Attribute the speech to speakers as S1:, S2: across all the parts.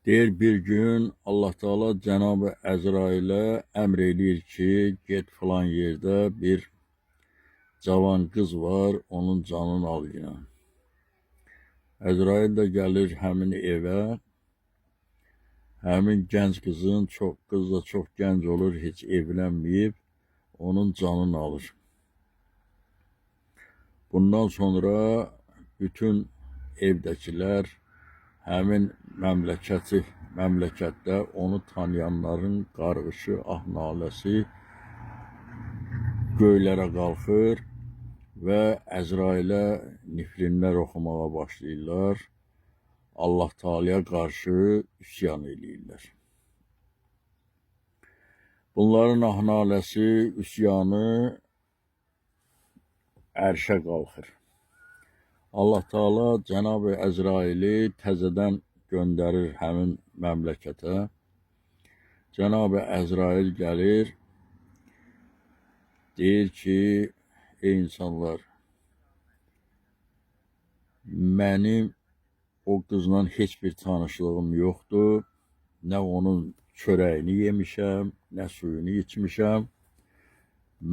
S1: Deyir bir gün Allah Teala Cenab-ı Əzrailə əmr eləyir ki, get falan yerdə bir cavan qız var, onun canını al yine. Əzrail də gəlir həmin evə, həmin gənc qızın, qız da çox gənc olur, heç evlənməyib, onun canını alır. Bundan sonra bütün evdəkilər, həmin məmləkətdə onu tanıyanların qarğışı, ah-naləsi göylərə qalxır və Əzrailə nifrinlər oxumağa başlayırlar. Allah Teala'ya qarşı üsyan eləyirlər. Bunların ah-naləsi, üsyanı ərşə qalxır. Allah Teala Cenab-ı Əzraili təzədən göndərir həmin məmləkətə. Cenab-ı Əzrail gəlir, deyir ki, ey insanlar, mənim o qızla heç bir tanışlığım yoxdur. Nə onun çörəyini yemişəm, nə suyunu içmişəm.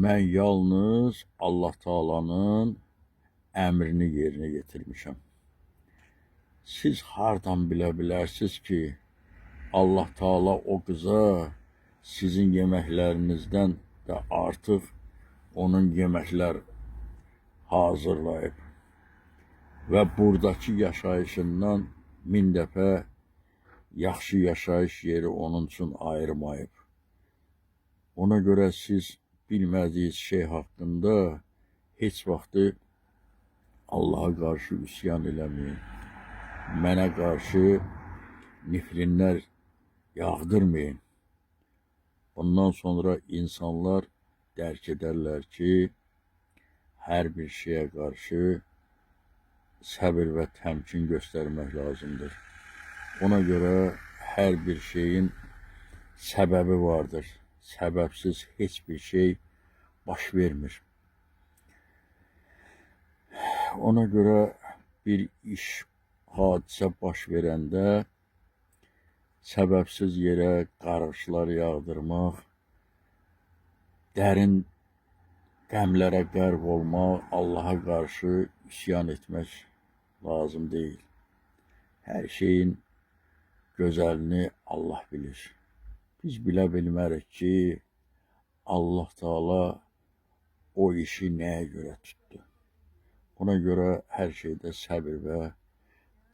S1: Mən yalnız Allah Teala'nın əmrini yerinə yetirmişəm. Siz hardan bilə bilərsiniz ki, Allah Teala o qıza sizin yeməklərinizdən də artıq onun yeməklər hazırlayıb və buradakı yaşayışından 1000 dəfə yaxşı yaşayış yeri onun üçün ayırmayıb. Ona görə siz bilmədiyiniz şey haqqında heç vaxtı Allah'a qarşı üsyan eləməyin. Mənə qarşı nifrinlər yağdırmayın. Bundan sonra insanlar dərk edərlər ki, hər bir şeyə qarşı səbir və təmkin göstərmək lazımdır. Ona görə hər bir şeyin səbəbi vardır. Səbəbsiz heç bir şey baş vermir. Ona görə bir iş, hadisə baş verəndə səbəbsiz yerə qarğışlar yağdırmaq, dərin qəmlərə qərq olmaq, Allah'a qarşı üsyan etmək lazım deyil. Hər şeyin gözəlini Allah bilir. Biz bilə bilmərik ki, Allah Teala o işi nəyə görə tutdu. Ona görə hər şeydə səbir və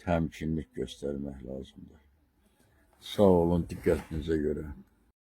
S1: təmkinlik göstərmək lazımdır. Sağ olun diqqətinizə görə.